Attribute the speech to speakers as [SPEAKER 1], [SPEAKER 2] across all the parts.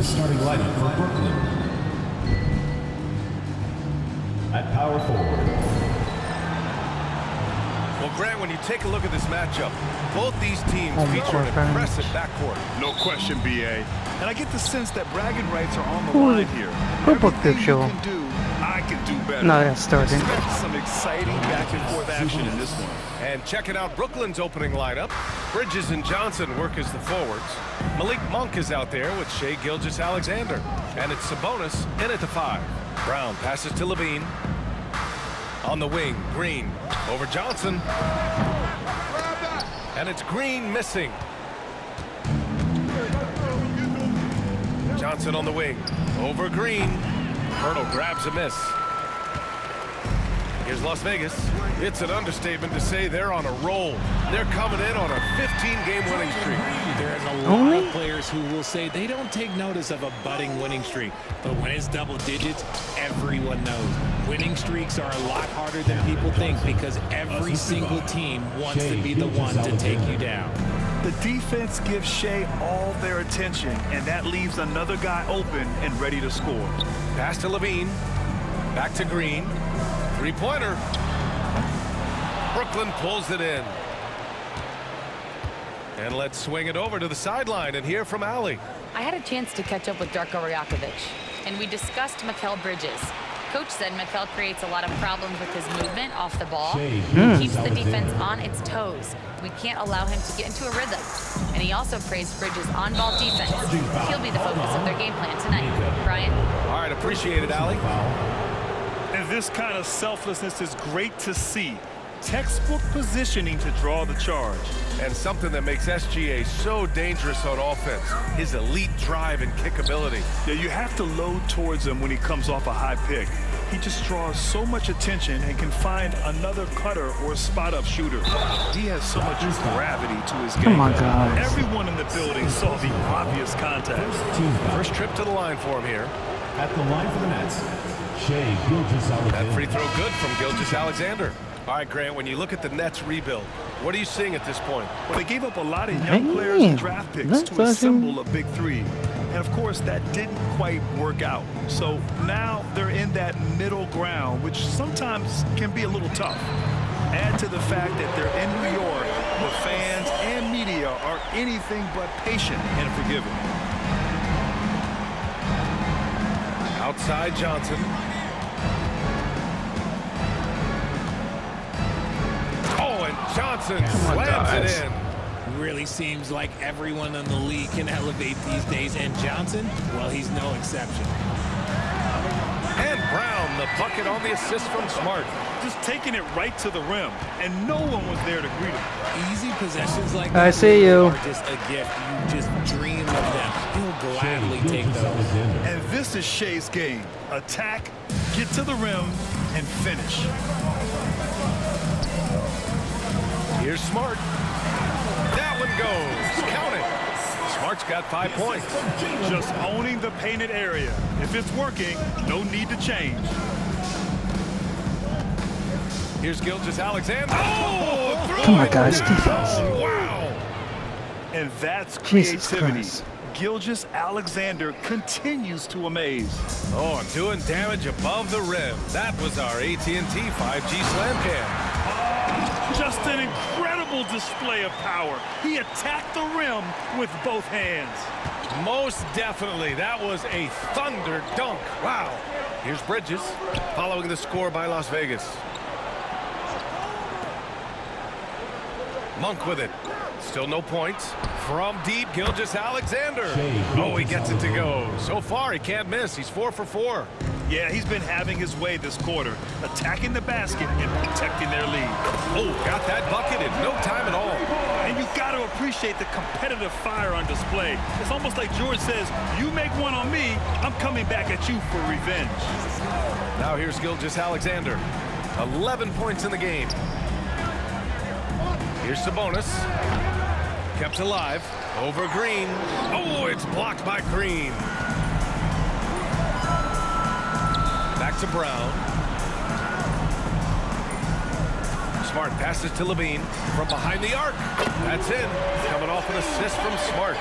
[SPEAKER 1] starting lineup for Brooklyn. At power forward.
[SPEAKER 2] Well, Grant, when you take a look at this matchup, both these teams feature an impressive backcourt.
[SPEAKER 3] No question, BA. And I get the sense that bragging rights are on the line here.
[SPEAKER 4] Who booked this
[SPEAKER 3] Everything
[SPEAKER 4] show?
[SPEAKER 3] you can do, I can do better.
[SPEAKER 4] No, that's starting.
[SPEAKER 3] Expect some exciting back-and-forth action in this one.
[SPEAKER 2] And checking out Brooklyn's opening lineup, Bridges and Johnson work as the forwards. Malik Monk is out there with Shai Gilgeous-Alexander. And it's Sabonis in at the 5. Brown passes to Levine. On the wing, Green over Johnson. And it's Green missing. Johnson on the wing, over Green. Hurdle grabs a miss. Here's Las Vegas. It's an understatement to say they're on a roll. They're coming in on a 15-game winning streak.
[SPEAKER 5] There's a lot of players who will say they don't take notice of a budding winning streak. But when it's double digits, everyone knows. Winning streaks are a lot harder than people think because every single team wants to be the one to take you down.
[SPEAKER 3] The defense gives Shai all their attention, and that leaves another guy open and ready to score.
[SPEAKER 2] Pass to Levine. Back to Green. Three-pointer. Brooklyn pulls it in. And let's swing it over to the sideline and hear from Allie.
[SPEAKER 6] I had a chance to catch up with Darko Rajakovic, and we discussed Mikal Bridges. Coach said Mikal creates a lot of problems with his movement off the ball. He keeps the defense on its toes. We can't allow him to get into a rhythm. And he also praised Bridges' on-ball defense. He'll be the focus of their game plan tonight. Brian?
[SPEAKER 2] All right, appreciate it, Allie.
[SPEAKER 3] And this kind of selflessness is great to see. Textbook positioning to draw the charge.
[SPEAKER 2] And something that makes SGA so dangerous on offense, his elite drive and kick ability.
[SPEAKER 3] Yeah, you have to load towards him when he comes off a high pick. He just draws so much attention and can find another cutter or spot-up shooter. He has so much gravity to his game.
[SPEAKER 4] Oh my God.
[SPEAKER 3] Everyone in the building saw the obvious contact.
[SPEAKER 2] First trip to the line for him here.
[SPEAKER 1] At the line for the Nets, Shai Gilgeous-Alexander.
[SPEAKER 2] That free throw good from Gilgeous-Alexander. All right, Grant, when you look at the Nets rebuild, what are you seeing at this point?
[SPEAKER 3] Well, they gave up a lot of young players and draft picks to assemble a big three. And, of course, that didn't quite work out. So now they're in that middle ground, which sometimes can be a little tough. Add to the fact that they're in New York, the fans and media are anything but patient and forgiving.
[SPEAKER 2] Outside Johnson. Johnson slams it in.
[SPEAKER 5] Really seems like everyone in the league can elevate these days, and Johnson, well, he's no exception.
[SPEAKER 2] And Brown, the bucket on the assist from Smart.
[SPEAKER 3] Just taking it right to the rim, and no one was there to greet him.
[SPEAKER 5] Easy possessions like that
[SPEAKER 4] I see you.
[SPEAKER 5] are just a gift. You just dream of them. He'll gladly take those.
[SPEAKER 3] And this is Shai's game. Attack, get to the rim, and finish.
[SPEAKER 2] Here's Smart. That one goes. Count it. Smart's got 5 points.
[SPEAKER 3] Just owning the painted area. If it's working, no need to change.
[SPEAKER 2] Here's Gilgeous-Alexander. Oh,
[SPEAKER 4] Oh my gosh, defense.
[SPEAKER 2] Wow.
[SPEAKER 3] And that's
[SPEAKER 4] Jesus
[SPEAKER 3] creativity.
[SPEAKER 4] Christ.
[SPEAKER 3] Gilgeous-Alexander continues to amaze.
[SPEAKER 2] Oh, doing damage above the rim. That was our AT&T 5G slam cam.
[SPEAKER 3] Just an incredible display of power. He attacked the rim with both hands.
[SPEAKER 2] Most definitely. That was a thunder dunk. Wow. Here's Bridges following the score by Las Vegas. Monk with it. Still no points. From deep, Gilgeous-Alexander. Oh, he gets it to go. So far, he can't miss. He's 4 for 4.
[SPEAKER 3] Yeah, he's been having his way this quarter, attacking the basket and protecting their lead.
[SPEAKER 2] Oh, got that bucket in no time at all.
[SPEAKER 3] And you've got to appreciate the competitive fire on display. It's almost like George says, you make one on me, I'm coming back at you for revenge.
[SPEAKER 2] Now here's Gilgeous-Alexander. 11 points in the game. Here's Sabonis. Kept alive. Over Green. Oh, it's blocked by Green. Back to Brown. Smart passes to Levine from behind the arc. That's in. Coming off an assist from Smart.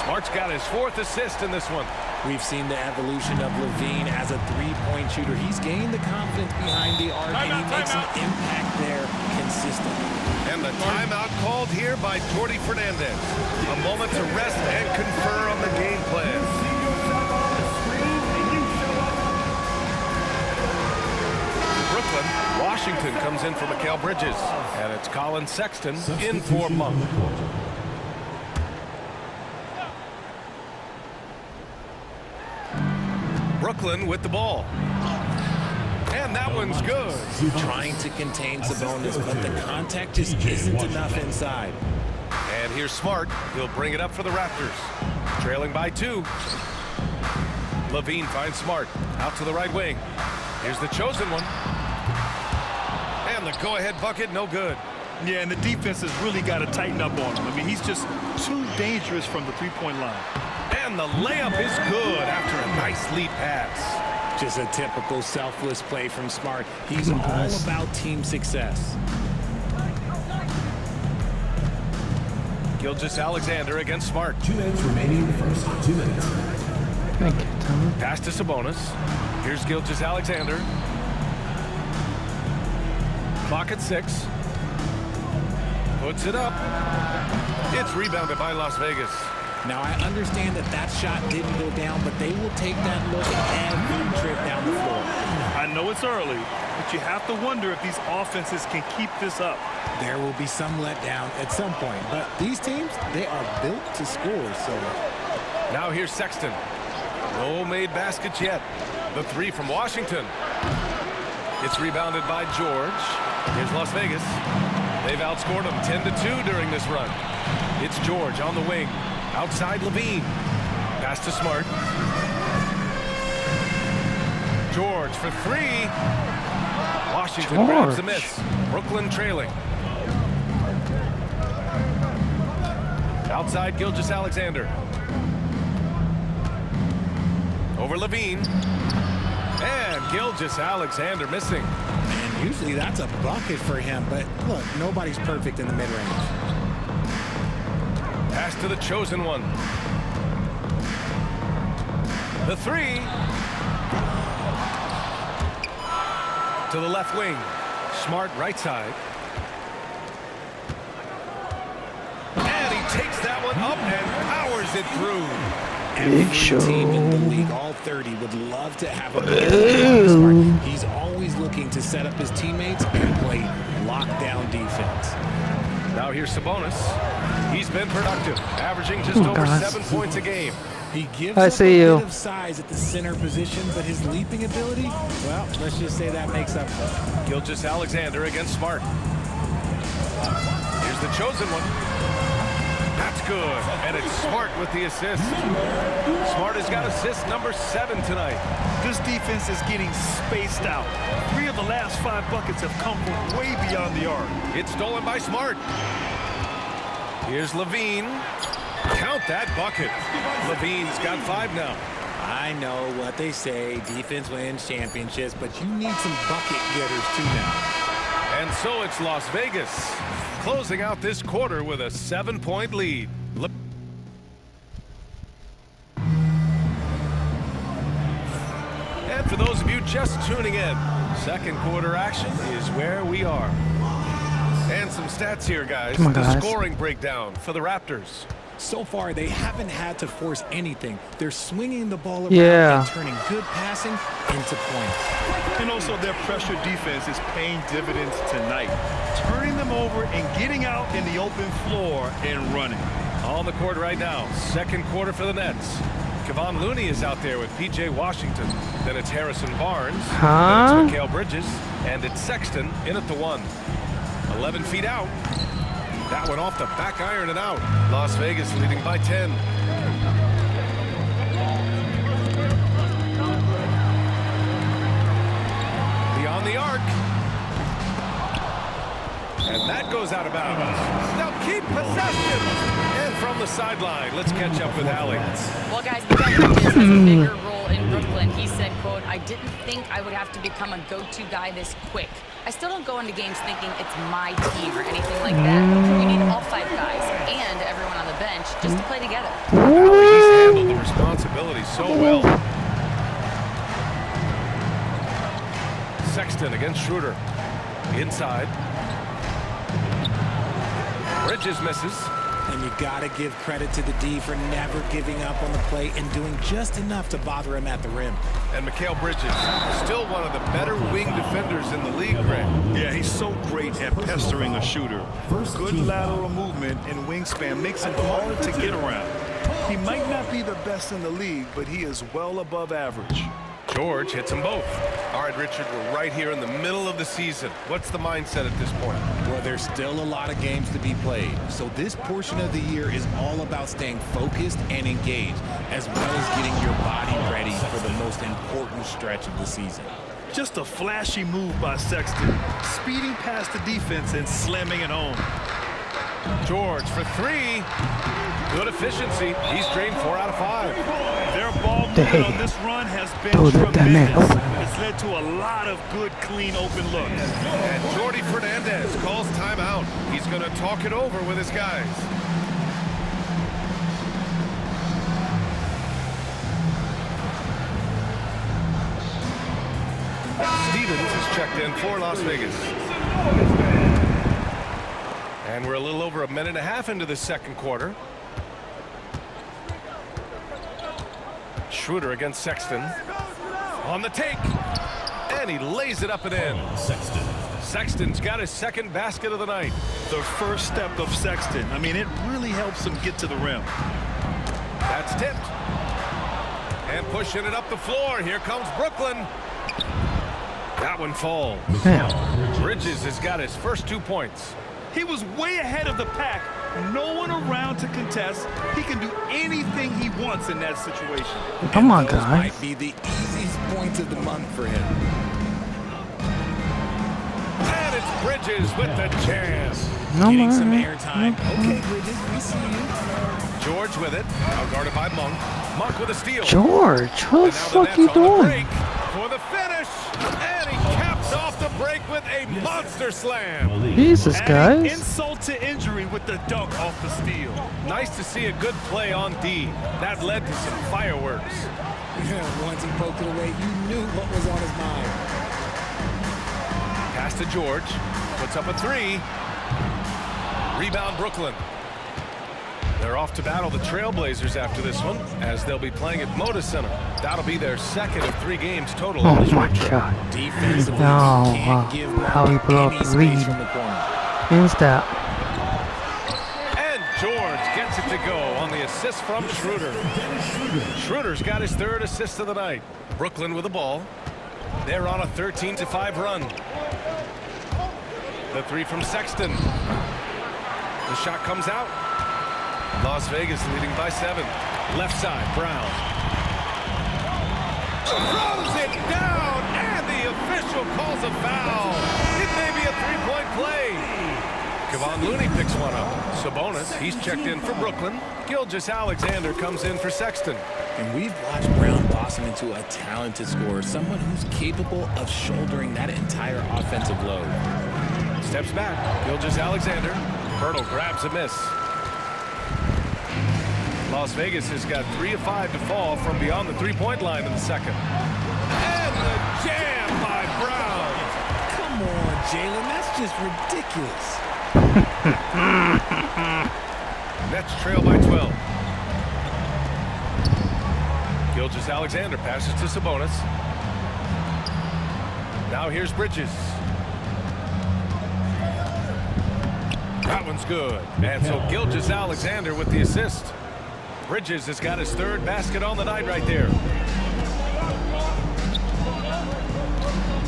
[SPEAKER 2] Smart's got his 4th assist in this one.
[SPEAKER 5] We've seen the evolution of Levine as a three-point shooter. He's gained the confidence behind the arc, and he makes an impact there consistently.
[SPEAKER 2] And the timeout called here by Jordi Fernandez. A moment to rest and confer on the game plan. Brooklyn, Washington comes in for Mikal Bridges. And it's Colin Sexton in for Monk. Brooklyn with the ball. And that one's good.
[SPEAKER 5] Trying to contain Sabonis, but the contact just isn't enough inside.
[SPEAKER 2] And here's Smart. He'll bring it up for the Raptors. Trailing by 2. Levine finds Smart. Out to the right wing. Here's the chosen one. And the go-ahead bucket, no good.
[SPEAKER 3] Yeah, and the defense has really got to tighten up on him. I mean, he's just too dangerous from the three-point line.
[SPEAKER 2] And the layup is good after a nice lead pass.
[SPEAKER 5] Just a typical selfless play from Smart. He's all about team success.
[SPEAKER 2] Gilgeous-Alexander against Smart.
[SPEAKER 1] 2 minutes remaining in the first. 2 minutes.
[SPEAKER 4] Thank you, Tom.
[SPEAKER 2] Pass to Sabonis. Here's Gilgeous-Alexander. Clock at 6. Puts it up. It's rebounded by Las Vegas.
[SPEAKER 5] Now, I understand that shot didn't go down, but they will take that look every trip down the floor.
[SPEAKER 3] I know it's early, but you have to wonder if these offenses can keep this up.
[SPEAKER 5] There will be some letdown at some point, but these teams, they are built to score, so.
[SPEAKER 2] Now here's Sexton. No made baskets yet. The 3 from Washington. It's rebounded by George. Here's Las Vegas. They've outscored them 10-2 during this run. It's George on the wing. Outside Levine. Pass to Smart. George for 3. Washington grabs the miss. Brooklyn trailing. Outside Gilgeous-Alexander. Over Levine. And Gilgeous-Alexander missing.
[SPEAKER 5] And usually that's a bucket for him, but look, nobody's perfect in the mid-range.
[SPEAKER 2] Pass to the chosen one. The 3. To the left wing. Smart right side. And he takes that one up and powers it through.
[SPEAKER 5] Every team in the league, all 30, would love to have him. Smart. He's always looking to set up his teammates and play lockdown defense.
[SPEAKER 2] Now here's Sabonis. He's been productive, averaging just over 7 points a game.
[SPEAKER 5] He gives up a bit of size at the center position, but his leaping ability, well, let's just say that makes up for it.
[SPEAKER 2] Gilgeous-Alexander against Smart. Here's the chosen one. That's good, and it's Smart with the assist. Smart has got assist number 7 tonight.
[SPEAKER 3] This defense is getting spaced out. 3 of the last 5 buckets have come from way beyond the arc.
[SPEAKER 2] It's stolen by Smart. Here's Levine. Count that bucket. Levine's got 5 now.
[SPEAKER 5] I know what they say, defense wins championships, but you need some bucket getters too now.
[SPEAKER 2] And so it's Las Vegas, closing out this quarter with a 7-point lead. And for those of you just tuning in, second quarter action is where we are. And some stats here, guys. The scoring breakdown for the Raptors.
[SPEAKER 5] So far, they haven't had to force anything. They're swinging the ball around and turning good passing into points.
[SPEAKER 3] And also their pressure defense is paying dividends tonight. Turning them over and getting out in the open floor and running.
[SPEAKER 2] On the court right now, second quarter for the Nets. Kevon Looney is out there with P.J. Washington. Then it's Harrison Barnes. Then it's Mikal Bridges. And it's Sexton in at the 1. 11 feet out. That one off the back iron and out. Las Vegas leading by 10. Beyond the arc. And that goes out of bounds. Now keep possession. And from the sideline, let's catch up with Allie.
[SPEAKER 6] Well, guys, Mikal Bridges has a bigger role in Brooklyn. He said, quote, I didn't think I would have to become a go-to guy this quick. I still don't go into games thinking it's my team or anything like that. We need all 5 guys and everyone on the bench just to play together.
[SPEAKER 2] He's handled the responsibility so well. Sexton against Schroeder. Inside. Bridges misses.
[SPEAKER 5] And you got to give credit to the D for never giving up on the play and doing just enough to bother him at the rim.
[SPEAKER 2] And Mikal Bridges, still one of the better wing defenders in the league, Greg.
[SPEAKER 3] Yeah, he's so great at pestering a shooter. Good lateral movement and wingspan makes him hard to get around. He might not be the best in the league, but he is well above average.
[SPEAKER 2] George hits them both. All right, Richard, we're right here in the middle of the season. What's the mindset at this point?
[SPEAKER 5] Well, there's still a lot of games to be played. So this portion of the year is all about staying focused and engaged, as well as getting your body ready for the most important stretch of the season.
[SPEAKER 3] Just a flashy move by Sexton, speeding past the defense and slamming it home.
[SPEAKER 2] George for 3. Good efficiency. He's drained 4 out of 5.
[SPEAKER 3] Their ball movement on this run has been tremendous. It's led to a lot of good, clean, open looks.
[SPEAKER 2] And Jordi Fernandez calls timeout. He's going to talk it over with his guys. Stevens is checked in for Las Vegas. And we're a little over a minute and a half into the second quarter. Schroeder against Sexton. On the take. And he lays it up and in. Sexton's got his second basket of the night.
[SPEAKER 3] The first step of Sexton. I mean, it really helps him get to the rim.
[SPEAKER 2] That's tipped. And pushing it up the floor. Here comes Brooklyn. That one falls. Bridges has got his first 2 points.
[SPEAKER 3] He was way ahead of the pack. No one around to contest. He can do anything he wants in that situation.
[SPEAKER 4] Come on,
[SPEAKER 5] Those
[SPEAKER 4] guys.
[SPEAKER 5] might be the easiest points of the month for him.
[SPEAKER 2] And it's Bridges with the jam.
[SPEAKER 5] Getting some airtime. Okay, Bridges, we see you.
[SPEAKER 2] George with it. Now guarded by Monk. Monk with a steal.
[SPEAKER 4] George, what the fuck you doing?
[SPEAKER 2] For the finish. And he caps off the break with a monster slam.
[SPEAKER 4] Jesus,
[SPEAKER 3] Adding
[SPEAKER 4] guys.
[SPEAKER 3] insult to injury with the dunk off the steal.
[SPEAKER 2] Nice to see a good play on D. That led to some fireworks.
[SPEAKER 5] Once he poked it away, you knew what was on his mind.
[SPEAKER 2] Pass to George. Puts up a 3. Rebound Brooklyn. They're off to battle the Trailblazers after this one, as they'll be playing at Moda Center. That'll be their second of 3 games total.
[SPEAKER 4] Oh
[SPEAKER 2] on the
[SPEAKER 4] my
[SPEAKER 2] short trip.
[SPEAKER 4] god.
[SPEAKER 5] Defensively,
[SPEAKER 4] No,
[SPEAKER 5] can't give
[SPEAKER 4] how he blew up
[SPEAKER 5] any
[SPEAKER 4] the
[SPEAKER 5] space
[SPEAKER 4] lead.
[SPEAKER 5] from the corner.
[SPEAKER 4] Insta.
[SPEAKER 2] And George gets it to go on the assist from Schroeder. Schroeder's got his 3rd assist of the night. Brooklyn with the ball. They're on a 13-5 run. The 3 from Sexton. The shot comes out. Las Vegas leading by 7. Left side, Brown. Throws it down, and the official calls a foul. It may be a 3-point play. Kevon Looney picks one up. Sabonis, he's checked in for Brooklyn. Gilgeous-Alexander comes in for Sexton.
[SPEAKER 5] And we've watched Brown blossom into a talented scorer, someone who's capable of shouldering that entire offensive load.
[SPEAKER 2] Steps back, Gilgeous-Alexander. Hurdle grabs a miss. Las Vegas has got 3 of 5 to fall from beyond the 3-point line in the second. And the jam by Brown.
[SPEAKER 5] Come on, Jalen, that's just ridiculous.
[SPEAKER 2] Nets trail by 12. Gilgeous-Alexander passes to Sabonis. Now here's Bridges. That one's good. And so Gilgeous-Alexander with the assist. Bridges has got his 3rd basket on the night right there.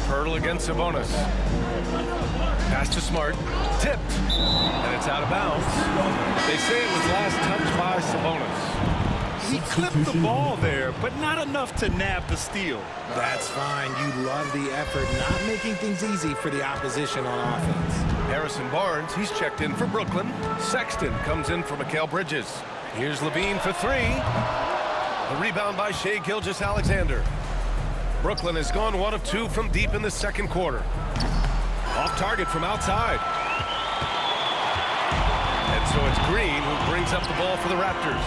[SPEAKER 2] Hurdle against Sabonis. Pass to Smart. Tipped. And it's out of bounds. They say it was last touched by Sabonis.
[SPEAKER 3] He clipped the ball there, but not enough to nab the steal.
[SPEAKER 5] That's fine. You love the effort, not making things easy for the opposition on offense.
[SPEAKER 2] Harrison Barnes, he's checked in for Brooklyn. Sexton comes in for Mikal Bridges. Here's Levine for 3. The rebound by Shai Gilgeous-Alexander. Brooklyn has gone 1 of 2 from deep in the second quarter. Off target from outside. And so it's Green who brings up the ball for the Raptors.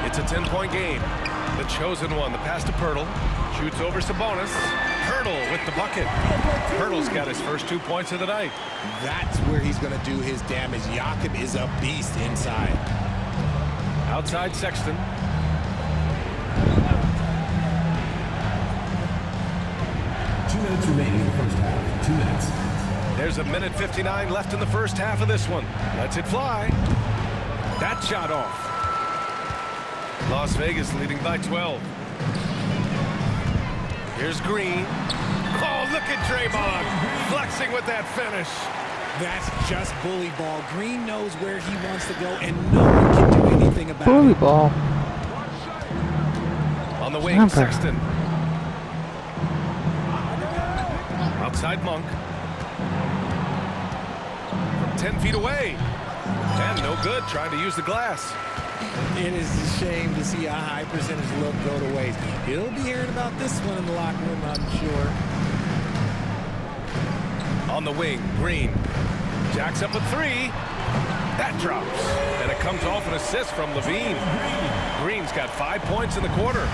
[SPEAKER 2] It's a 10-point game. The chosen one, the pass to Pirtle. Shoots over Sabonis. Pirtle with the bucket. Pirtle's got his first 2 points of the night.
[SPEAKER 5] That's where he's going to do his damage. Jakob is a beast inside.
[SPEAKER 2] Outside Sexton.
[SPEAKER 1] 2 minutes remaining in the first half. 2 minutes.
[SPEAKER 2] There's a minute 59 left in the first half of this one. Lets it fly. That shot off. Las Vegas leading by 12. Here's Green. Oh, look at Draymond flexing with that finish.
[SPEAKER 5] That's just bully ball. Green knows where he wants to go, and no one can do anything about
[SPEAKER 4] Bully
[SPEAKER 5] it.
[SPEAKER 4] ball.
[SPEAKER 2] On the wing, Sexton. Outside Monk. From 10 feet away. And no good, trying to use the glass.
[SPEAKER 5] It is a shame to see a high percentage look go to waste. He'll be hearing about this one in the locker room, I'm sure.
[SPEAKER 2] On the wing, Green. Jacks up a 3. That drops. And it comes off an assist from Levine. Green's got 5 points in the quarter.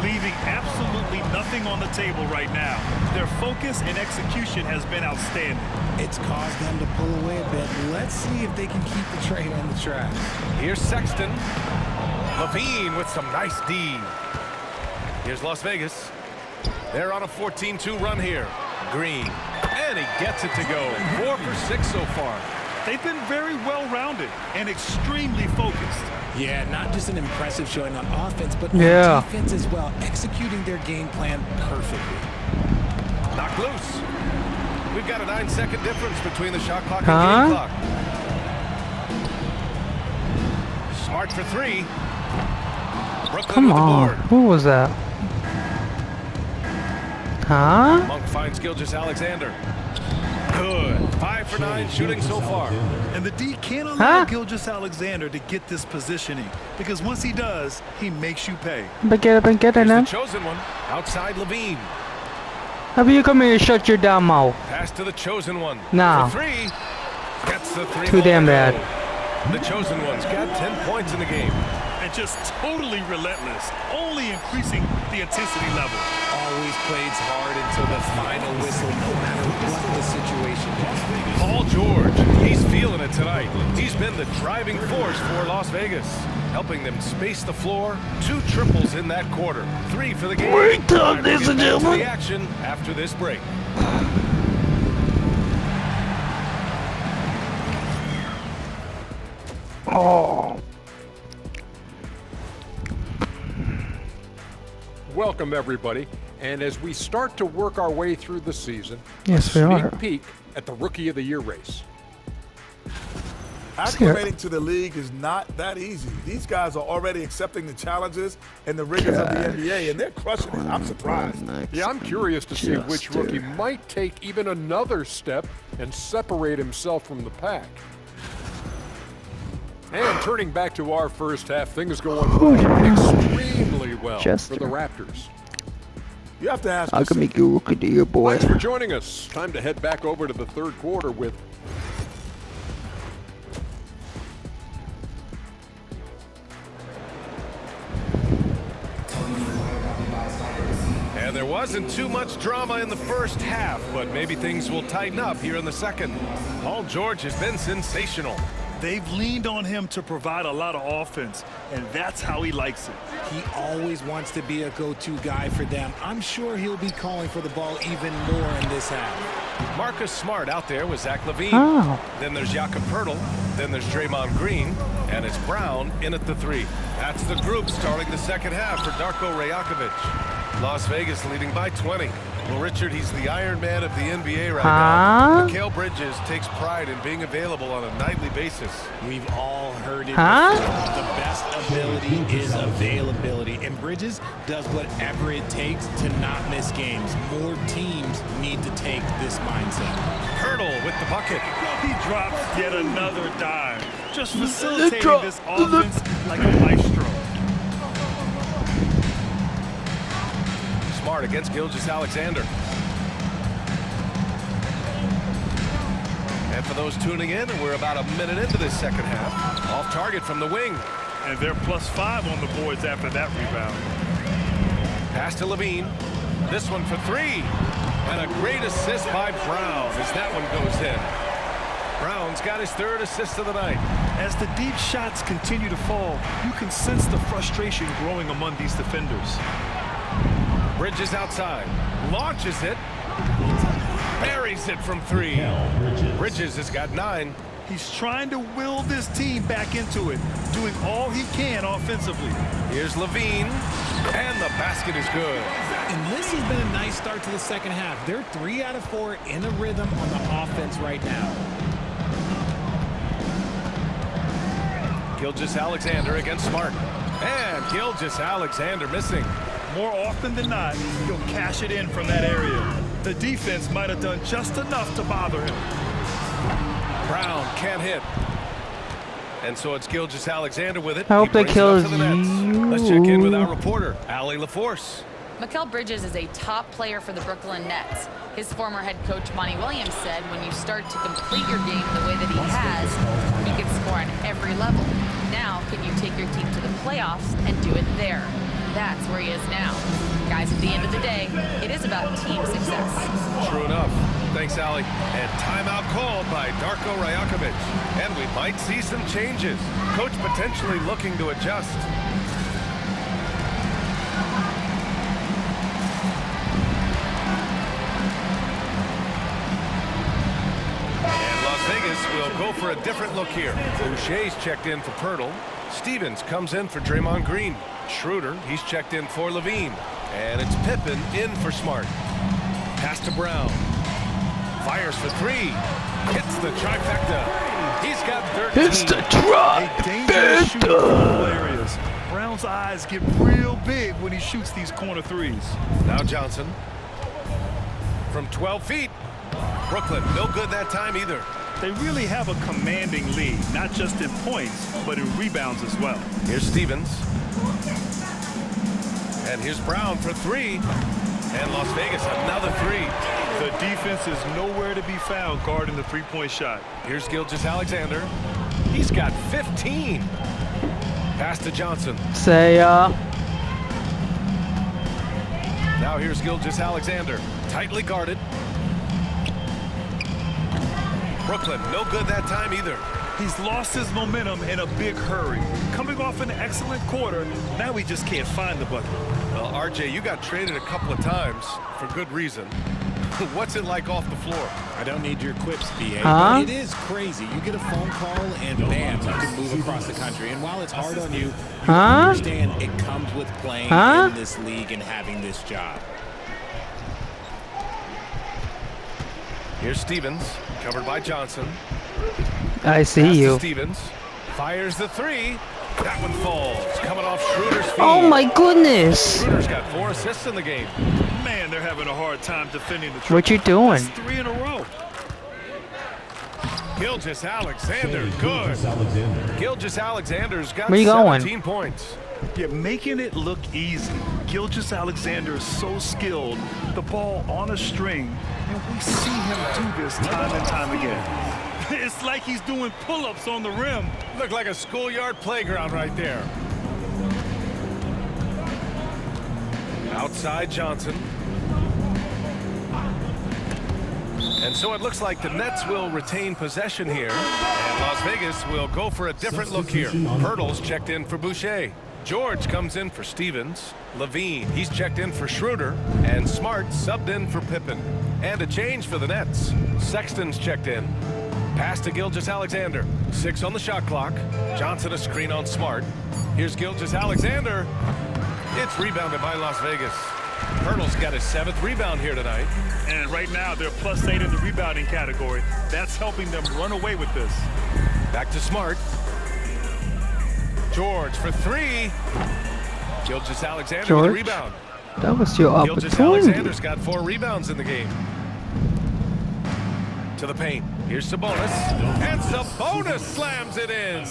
[SPEAKER 3] Leaving absolutely nothing on the table right now. Their focus and execution has been outstanding.
[SPEAKER 5] It's caused them to pull away a bit. Let's see if they can keep the train on the track.
[SPEAKER 2] Here's Sexton. Levine with some nice D. Here's Las Vegas. They're on a 14-2 run here. Green. And he gets it to go. 4 for 6 so far.
[SPEAKER 3] They've been very well-rounded and extremely focused.
[SPEAKER 5] Yeah, not just an impressive showing on offense, but on defense as well, executing their game plan perfectly.
[SPEAKER 2] Knocked loose. We've got a 9-second difference between the shot clock and game clock. Smart for 3. Brooklyn
[SPEAKER 4] Come
[SPEAKER 2] with the
[SPEAKER 4] on.
[SPEAKER 2] board.
[SPEAKER 4] Who was that? Huh?
[SPEAKER 2] Monk finds Gilgeous-Alexander. Good. 5 for 9 shooting so far.
[SPEAKER 3] And the D can't allow Gilgeous-Alexander to get this positioning, because once he does, he makes you pay.
[SPEAKER 4] But get up and get it
[SPEAKER 2] Here's
[SPEAKER 4] now.
[SPEAKER 2] the chosen one. Outside Levine.
[SPEAKER 4] How about you come here and shut your damn mouth?
[SPEAKER 2] Pass to the chosen one.
[SPEAKER 4] No.
[SPEAKER 2] For 3. Gets the 3.
[SPEAKER 4] Too damn bad.
[SPEAKER 2] The chosen one's got 10 points in the game.
[SPEAKER 3] And just totally relentless, only increasing the intensity level.
[SPEAKER 5] Always plays hard until the final whistle, no matter what the situation is.
[SPEAKER 2] Paul George, he's feeling it tonight. He's been the driving force for Las Vegas, helping them space the floor. 2 triples in that quarter. 3 for the game.
[SPEAKER 4] Wait up, ladies and gentlemen.
[SPEAKER 2] The action after this break.
[SPEAKER 4] Oh.
[SPEAKER 7] Welcome, everybody. And as we start to work our way through the season,
[SPEAKER 4] Yes, we
[SPEAKER 7] a
[SPEAKER 4] are.
[SPEAKER 7] sneak peek at the Rookie of the Year race.
[SPEAKER 8] Acclimating to the league is not that easy. These guys are already accepting the challenges and the rigors of the NBA, and they're crushing it. I'm surprised.
[SPEAKER 7] Yeah, I'm curious to see which rookie might take even another step and separate himself from the pack. And turning back to our first half, things going extremely well for the Raptors.
[SPEAKER 8] You have to ask.
[SPEAKER 4] I can make you Rookie of the Year, boy.
[SPEAKER 7] Thanks for joining us. Time to head back over to the third quarter with
[SPEAKER 2] And there wasn't too much drama in the first half, but maybe things will tighten up here in the second. Paul George has been sensational.
[SPEAKER 3] They've leaned on him to provide a lot of offense, and that's how he likes it.
[SPEAKER 5] He always wants to be a go-to guy for them. I'm sure he'll be calling for the ball even more in this half.
[SPEAKER 2] Marcus Smart out there with Zach Levine.
[SPEAKER 4] Oh.
[SPEAKER 2] Then there's Jakob Pirtle. Then there's Draymond Green. And it's Brown in at the 3. That's the group starting the second half for Darko Rajakovic. Las Vegas leading by 20. Well, Richard, he's the Iron Man of the NBA right now. Mikal Bridges takes pride in being available on a nightly basis.
[SPEAKER 5] We've all heard it before. The best ability is availability. And Bridges does whatever it takes to not miss games. More teams need to take this mindset.
[SPEAKER 2] Pirtle with the bucket.
[SPEAKER 3] He drops yet another dime, just facilitating this offense like a maestro.
[SPEAKER 2] Smart Smart against Gilgeous Alexander. And for those tuning in, we're about a minute into this second half. Off target from the wing.
[SPEAKER 3] And they're +5 on the boards after that rebound.
[SPEAKER 2] Pass to Levine. This one for three. And a great assist by Brown as that one goes in. Brown's got his third assist of the night.
[SPEAKER 3] As the deep shots continue to fall, you can sense the frustration growing among these defenders.
[SPEAKER 2] Bridges outside. Launches it. Buries it from three. Bridges has got 9.
[SPEAKER 3] He's trying to will this team back into it, doing all he can offensively.
[SPEAKER 2] Here's Levine, and the basket is good.
[SPEAKER 5] And this has been a nice start to the second half. They're 3 out of 4 in a rhythm on the offense right now.
[SPEAKER 2] Gilgeous Alexander against Smart. And Gilgeous Alexander missing.
[SPEAKER 3] More often than not, he'll cash it in from that area. The defense might have done just enough to bother him.
[SPEAKER 2] Brown can't hit. And so it's Gilgeous Alexander with it.
[SPEAKER 4] I hope that kills
[SPEAKER 2] Let's check in with our reporter, Allie LaForce.
[SPEAKER 6] Mikal Bridges is a top player for the Brooklyn Nets. His former head coach, Monty Williams, said when you start to complete your game the way that he has, you can score on every level. Now, can you take your team to the playoffs and do it there? That's where he is now. Guys, at the end of the day, it is about team success.
[SPEAKER 2] True enough. Thanks, Allie. And timeout called by Darko Rajakovic. And we might see some changes. Coach potentially looking to adjust. And Las Vegas will go for a different look here. Boucher's checked in for Pirtle. Stevens comes in for Draymond Green. Schroeder, he's checked in for Levine. And it's Pippen in for Smart. Pass to Brown. Fires for 3. Hits the trifecta. He's got 13.
[SPEAKER 4] It's the
[SPEAKER 3] A dangerous shooter from all
[SPEAKER 4] trifecta.
[SPEAKER 3] areas. Brown's eyes get real big when he shoots these corner threes.
[SPEAKER 2] Now Johnson. From 12 feet. Brooklyn, no good that time either.
[SPEAKER 3] They really have a commanding lead, not just in points, but in rebounds as well.
[SPEAKER 2] Here's Stevens. And here's Brown for 3. And Las Vegas, another 3.
[SPEAKER 3] The defense is nowhere to be found guarding the three-point shot.
[SPEAKER 2] Here's Gilgeous Alexander. He's got 15. Pass to Johnson.
[SPEAKER 4] Say,
[SPEAKER 2] Now here's Gilgeous Alexander. Tightly guarded. Brooklyn, no good that time either.
[SPEAKER 3] He's lost his momentum in a big hurry. Coming off an excellent quarter, now he just can't find the bucket.
[SPEAKER 2] Well, RJ, you got traded a couple of times for good reason. What's it like off the floor?
[SPEAKER 5] I don't need your quips, BA,
[SPEAKER 4] Huh?
[SPEAKER 5] but it is crazy. You get a phone call and bam, you can move across the country. And while it's hard on you, you understand it comes with playing in this league and having this job.
[SPEAKER 2] Here's Stevens, covered by Johnson.
[SPEAKER 4] I see
[SPEAKER 2] Pass to
[SPEAKER 4] you.
[SPEAKER 2] Stevens fires the 3. That one falls, coming off Schroeder's feet.
[SPEAKER 4] Oh my goodness!
[SPEAKER 2] Schroeder's got 4 assists in the game.
[SPEAKER 3] Man, they're having a hard time defending the triple.
[SPEAKER 4] What you doing?
[SPEAKER 3] That's 3 in a row.
[SPEAKER 2] Gilgeous Alexander, good. Gilgeous Alexander's got
[SPEAKER 4] Where you
[SPEAKER 2] 17
[SPEAKER 4] going?
[SPEAKER 2] points.
[SPEAKER 3] Yeah, making it look easy. Gilgeous Alexander is so skilled. The ball on a string, and we see him do this time and time again. It's like he's doing pull-ups on the rim.
[SPEAKER 2] Looked like a schoolyard playground right there. Outside Johnson. And so it looks like the Nets will retain possession here. And Las Vegas will go for a different look here. Pirtle's checked in for Boucher. George comes in for Stevens. Levine, he's checked in for Schroeder. And Smart subbed in for Pippen. And a change for the Nets. Sexton's checked in. Pass to Gilgeous Alexander. 6 on the shot clock. Johnson a screen on Smart. Here's Gilgeous Alexander. It's rebounded by Las Vegas. Pirtle's got his 7th rebound here tonight.
[SPEAKER 3] And right now, they're +8 in the rebounding category. That's helping them run away with this.
[SPEAKER 2] Back to Smart. George for 3. Gilgeous Alexander with a rebound.
[SPEAKER 4] That was your
[SPEAKER 2] Gilgeous
[SPEAKER 4] opportunity.
[SPEAKER 2] Alexander's got 4 rebounds in the game. To the paint. Here's Sabonis. And Sabonis slams it in.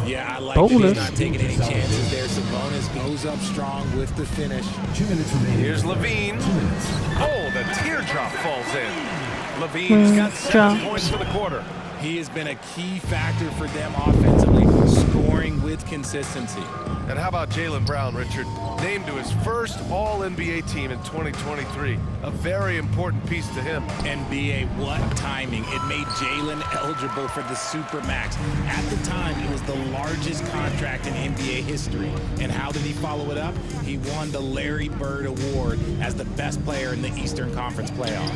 [SPEAKER 5] Yeah, I like that he's not taking any chances there. Sabonis goes up strong with the finish.
[SPEAKER 1] 2 minutes remaining.
[SPEAKER 2] Here's Levine.
[SPEAKER 1] 2 minutes.
[SPEAKER 2] Oh, the teardrop falls in. Levine's got 7 points for the quarter.
[SPEAKER 5] He has been a key factor for them offensively, scoring with consistency.
[SPEAKER 2] And how about Jaylen Brown, Richard? Named to his first All-NBA team in 2023. A very important piece to him.
[SPEAKER 5] NBA, what timing. It made Jaylen eligible for the Supermax. At the time, it was the largest contract in NBA history. And how did he follow it up? He won the Larry Bird Award as the best player in the Eastern Conference playoffs.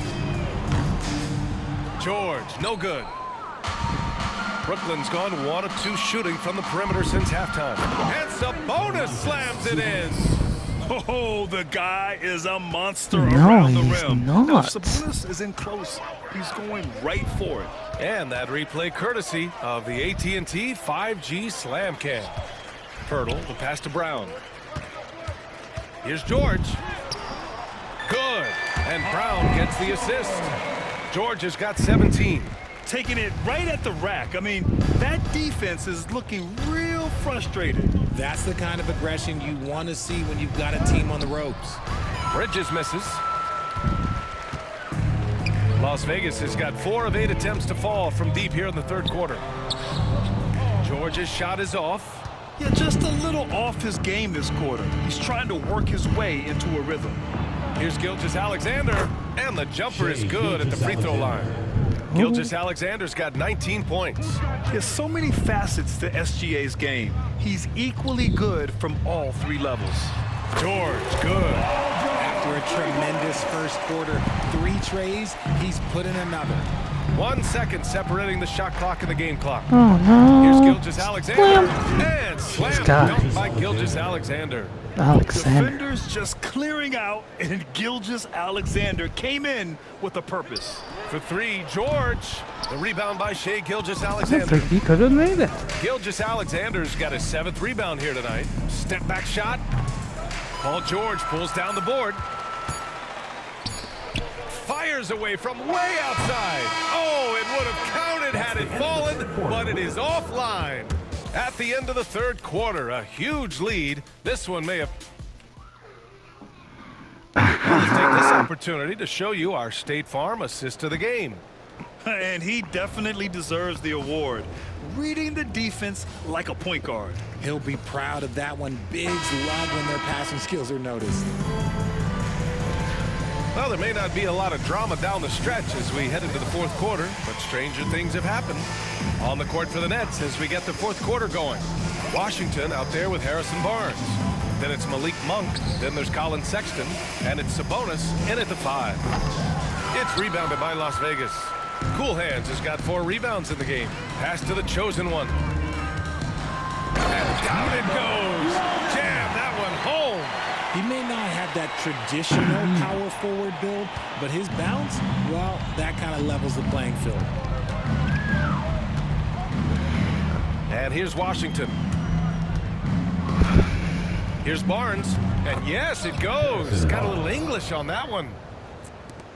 [SPEAKER 2] George, no good. Brooklyn's gone 1 of 2 shooting from the perimeter since halftime. And Sabonis slams it in.
[SPEAKER 3] Oh, the guy is a monster
[SPEAKER 4] No,
[SPEAKER 3] around the
[SPEAKER 4] he's
[SPEAKER 3] rim.
[SPEAKER 4] not.
[SPEAKER 3] Now, if Sabonis is in close, he's going right for it.
[SPEAKER 2] And that replay courtesy of the AT&T 5G Slam Cam. Pirtle, the pass to Brown. Here's George. Good. And Brown gets the assist. George has got 17.
[SPEAKER 3] Taking it right at the rack. I mean, that defense is looking real frustrated.
[SPEAKER 5] That's the kind of aggression you want to see when you've got a team on the ropes.
[SPEAKER 2] Bridges misses. Las Vegas has got 4 of 8 attempts to fall from deep here in the third quarter. George's shot is off.
[SPEAKER 3] Yeah, just a little off his game this quarter. He's trying to work his way into a rhythm.
[SPEAKER 2] Here's Gilgeous-Alexander, and the jumper is good at the free throw line. Gilgeous-Alexander's got 19 points.
[SPEAKER 3] There's so many facets to SGA's game. He's equally good from all 3 levels.
[SPEAKER 2] George, good.
[SPEAKER 5] After a tremendous first quarter, 3 trays, he's put in another.
[SPEAKER 2] 1 second separating the shot clock and the game clock.
[SPEAKER 4] Oh no.
[SPEAKER 2] Here's Gilgeous-Alexander, and slam dunk by Gilgeous-Alexander.
[SPEAKER 4] Alexander.
[SPEAKER 3] Defenders just clearing out, and Gilgeous-Alexander came in with a purpose.
[SPEAKER 2] For 3, George. The rebound by Shai
[SPEAKER 4] I
[SPEAKER 2] Gilgeous-Alexander.
[SPEAKER 4] think he could have made it.
[SPEAKER 2] Gilgeous-Alexander's got his 7th rebound here tonight. Step back shot. Paul George pulls down the board. Fires away from way outside. Oh, it would have counted had it fallen, but it is offline. At the end of the third quarter, a huge lead. This one may have... Let's take this opportunity to show you our State Farm assist of the game.
[SPEAKER 3] And he definitely deserves the award. Reading the defense like a point guard.
[SPEAKER 5] He'll be proud of that one. Bigs love when their passing skills are noticed.
[SPEAKER 2] Well, there may not be a lot of drama down the stretch as we head into the fourth quarter, but stranger things have happened. On the court for the Nets as we get the fourth quarter going. Washington out there with Harrison Barnes. Then it's Malik Monk. Then there's Colin Sexton. And it's Sabonis in at the 5. It's rebounded by Las Vegas. Cool Hands has got 4 rebounds in the game. Pass to the chosen one. And down it goes. Jam that one home.
[SPEAKER 5] He may not have that traditional power forward build, but his bounce, well, that kind of levels the playing field.
[SPEAKER 2] And here's Washington. Here's Barnes. And yes, it goes. Got a little English on that one.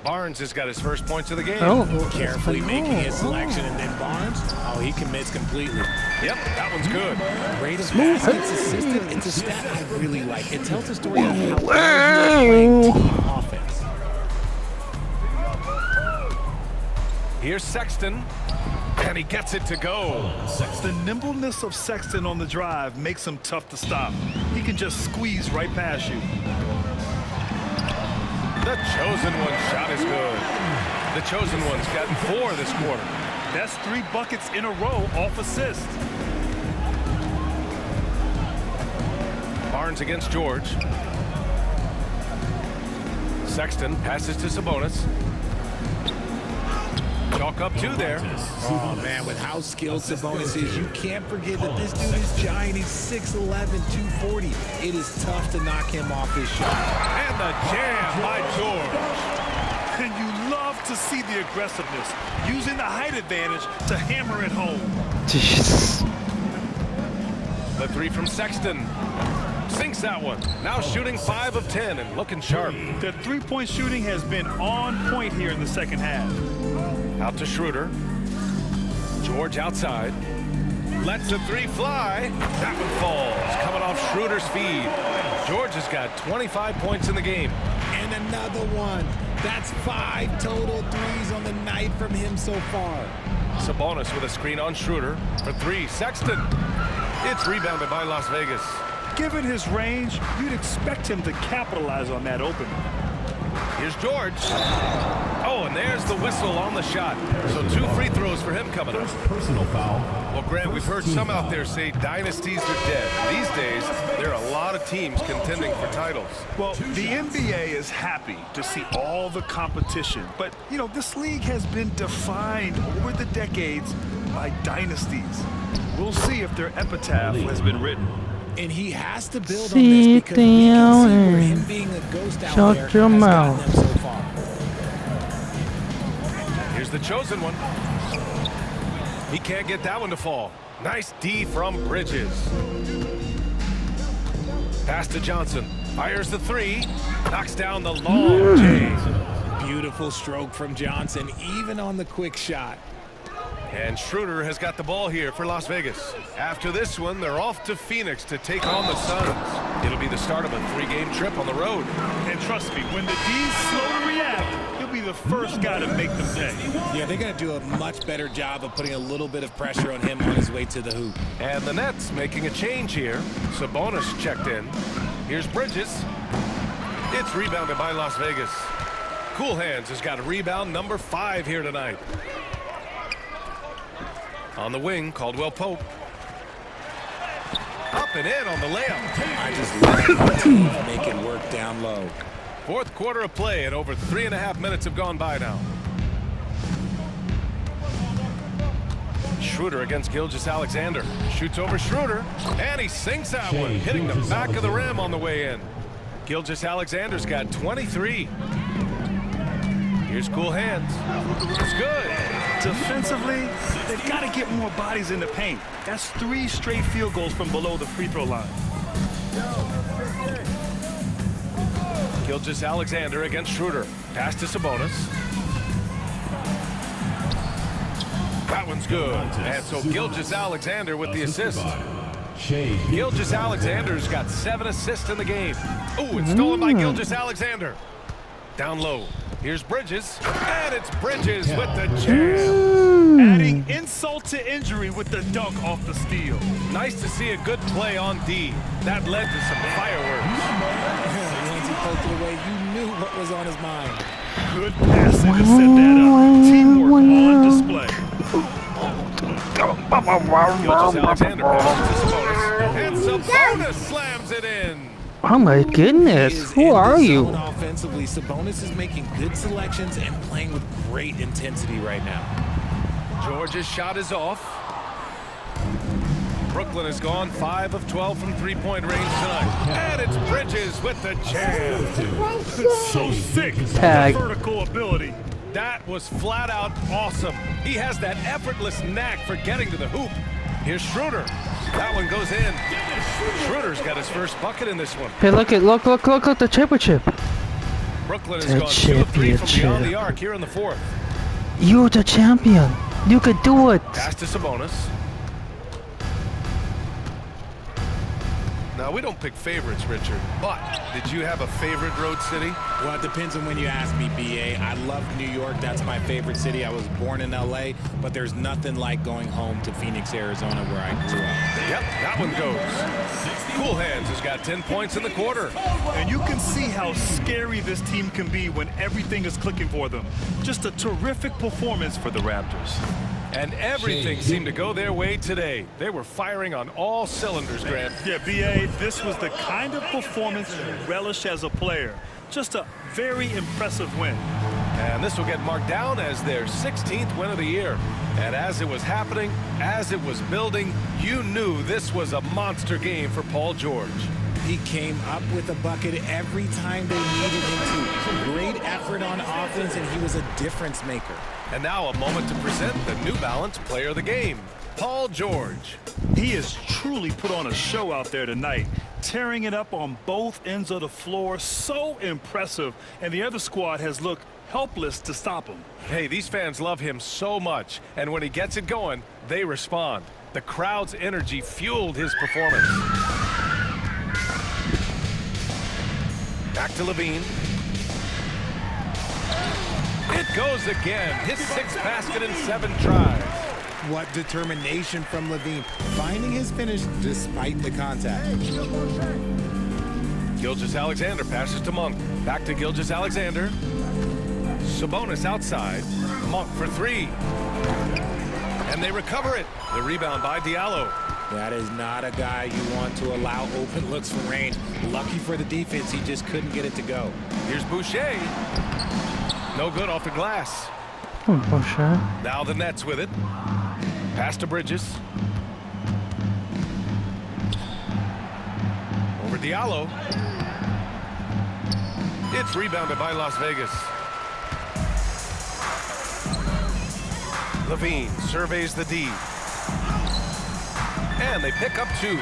[SPEAKER 2] Barnes has got his first points of the game.
[SPEAKER 4] Oh,
[SPEAKER 5] Carefully making his selection, and then Barnes, oh, he commits completely.
[SPEAKER 2] Yep, that one's good.
[SPEAKER 5] Rate of baskets assisted, it's a stat I really like. It tells a story of how well you're playing team offense.
[SPEAKER 2] Here's Sexton, and he gets it to go.
[SPEAKER 3] The nimbleness of Sexton on the drive makes him tough to stop. He can just squeeze right past you.
[SPEAKER 2] The chosen one shot is good. The chosen one's gotten 4 this quarter.
[SPEAKER 3] That's 3 buckets in a row off assist.
[SPEAKER 2] Barnes against George. Sexton passes to Sabonis. Chalk up 2 there.
[SPEAKER 5] Oh, man, with how skilled Sabonis is, you can't forget that this dude is giant. He's 6'11", 240. It is tough to knock him off his shot.
[SPEAKER 2] And the jam by George.
[SPEAKER 3] And you love to see the aggressiveness, using the height advantage to hammer it home.
[SPEAKER 4] Jesus.
[SPEAKER 2] The 3 from Sexton. sinks that one. Now shooting 5 of 10 and looking sharp.
[SPEAKER 3] The three-point shooting has been on point here in the second half.
[SPEAKER 2] Out to Schroeder. George outside. Lets the three fly. That one falls. Coming off Schroeder's feed. George has got 25 points in the game.
[SPEAKER 5] And another one. That's 5 total threes on the night from him so far.
[SPEAKER 2] Sabonis with a screen on Schroeder for 3. Sexton. It's rebounded by Las Vegas.
[SPEAKER 3] Given his range, you'd expect him to capitalize on that opening.
[SPEAKER 2] Here's George. Oh, and there's the whistle on the shot. So 2 free throws for him coming up.
[SPEAKER 1] Personal foul.
[SPEAKER 2] Well, Grant, we've heard some out there say dynasties are dead. These days, there are a lot of teams contending for titles.
[SPEAKER 3] Well, the NBA is happy to see all the competition. But, you know, this league has been defined over the decades by dynasties. We'll see if their epitaph has been written.
[SPEAKER 5] And he has to build on this because we can see where him being a ghost out there has gotten them so far.
[SPEAKER 2] Here's the chosen one. He can't get that one to fall. Nice D from Bridges. Pass to Johnson. Fires the 3. Knocks down the long J.
[SPEAKER 5] Beautiful stroke from Johnson, even on the quick shot.
[SPEAKER 2] And Schroeder has got the ball here for Las Vegas. After this one, they're off to Phoenix to take on the Suns. It'll be the start of a 3-game trip on the road.
[SPEAKER 3] And trust me, when the D's slow to react, he'll be the first guy to make them pay.
[SPEAKER 5] Yeah, they're going to do a much better job of putting a little bit of pressure on him on his way to the hoop.
[SPEAKER 2] And the Nets making a change here. Sabonis checked in. Here's Bridges. It's rebounded by Las Vegas. Cool Hands has got rebound number 5 here tonight. On the wing, Caldwell Pope. Up and in on the layup.
[SPEAKER 5] I just love how teams make it work down low.
[SPEAKER 2] 4th quarter of play, and over 3.5 minutes have gone by now. Schroeder against Gilgeous-Alexander. Shoots over Schroeder, and he sinks that one, hitting the back of the rim on the way in. Gilgeous-Alexander's got 23. Here's Cool Hands. It's good.
[SPEAKER 3] Defensively, they've got to get more bodies in the paint. That's 3 straight field goals from below the free throw line.
[SPEAKER 2] Gilgeous-Alexander against Schroeder. Pass to Sabonis. That one's good. And so Gilgeous-Alexander with the assist. Gilgeous-Alexander's got 7 assists in the game. Oh, it's stolen by Gilgeous-Alexander. Down low. Here's Bridges, and it's Bridges with the jam.
[SPEAKER 3] Adding insult to injury with the dunk off the steal.
[SPEAKER 2] Nice to see a good play on D. That led to some fireworks.
[SPEAKER 5] Once he poked it away, you knew what was on his mind.
[SPEAKER 3] Good passing to set that up. Teamwork on display.
[SPEAKER 2] Gilgeous-Alexander passes to Sabonis, and Sabonis slams it in.
[SPEAKER 4] Oh my goodness, who are you?
[SPEAKER 5] Offensively, Sabonis is making good selections and playing with great intensity right now.
[SPEAKER 2] George's shot is off. Brooklyn has gone 5 of 12 from 3-point range tonight. And it's Bridges with the jam.
[SPEAKER 3] So sick.
[SPEAKER 4] Tag.
[SPEAKER 3] Vertical ability.
[SPEAKER 2] That was flat out awesome. He has that effortless knack for getting to the hoop. Here's Schroeder. That one goes in. Schroeder's got his first bucket in this one.
[SPEAKER 4] Hey, look, the championship.
[SPEAKER 2] Brooklyn has gone 2 of 3 from beyond the arc here in the 4th.
[SPEAKER 4] You're the champion. You could do it.
[SPEAKER 2] Pass to Sabonis. Now, we don't pick favorites, Richard, but did you have a favorite road city?
[SPEAKER 5] Well, it depends on when you ask me, B.A. I love New York. That's my favorite city. I was born in L.A., but there's nothing like going home to Phoenix, Arizona, where I grew up.
[SPEAKER 2] Yep, that one goes. Cool Hands has got 10 points in the quarter.
[SPEAKER 3] And you can see how scary this team can be when everything is clicking for them. Just a terrific performance for the Raptors.
[SPEAKER 2] And everything seemed to go their way today. They were firing on all cylinders, Grant.
[SPEAKER 3] Yeah, B.A., this was the kind of performance you relish as a player. Just a very impressive win.
[SPEAKER 2] And this will get marked down as their 16th win of the year. And as it was happening, as it was building, you knew this was a monster game for Paul George.
[SPEAKER 5] He came up with a bucket every time they needed him to. Great effort on offense, and he was a difference maker.
[SPEAKER 2] And now a moment to present the New Balance Player of the Game. Paul George.
[SPEAKER 3] He has truly put on a show out there tonight, tearing it up on both ends of the floor. So impressive, and the other squad has looked helpless to stop him.
[SPEAKER 2] Hey, these fans love him so much, and when he gets it going, they respond. The crowd's energy fueled his performance. Back to Levine. It goes again. His 6th basket in 7 tries.
[SPEAKER 5] What determination from Levine, finding his finish despite the contact.
[SPEAKER 2] Gilgeous-Alexander passes to Monk. Back to Gilgeous-Alexander. Sabonis outside. Monk for 3. And they recover it. The rebound by Diallo.
[SPEAKER 5] That is not a guy you want to allow open looks from range. Lucky for the defense, he just couldn't get it to go.
[SPEAKER 2] Here's Boucher. No good off the glass.
[SPEAKER 4] Boucher.
[SPEAKER 2] Now the Nets with it. Pass to Bridges. Over Diallo. It's rebounded by Las Vegas. Levine surveys the D. And they pick up 2.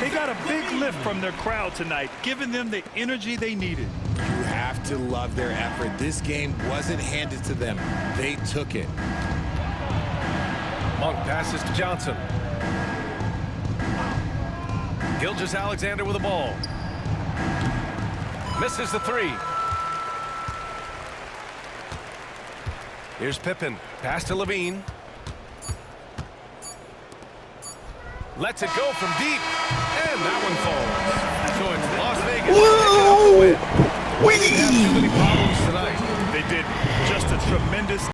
[SPEAKER 3] They got a big lift from their crowd tonight, giving them the energy they needed.
[SPEAKER 5] You have to love their effort. This game wasn't handed to them. They took it.
[SPEAKER 2] Monk passes to Johnson. Gilgeous-Alexander with the ball. Misses the 3. Here's Pippen. Pass to Levine. Lets it go from deep. And that one falls. So it's Las Vegas.
[SPEAKER 4] Whoa!
[SPEAKER 2] They have too many problems tonight.
[SPEAKER 3] They did just a tremendous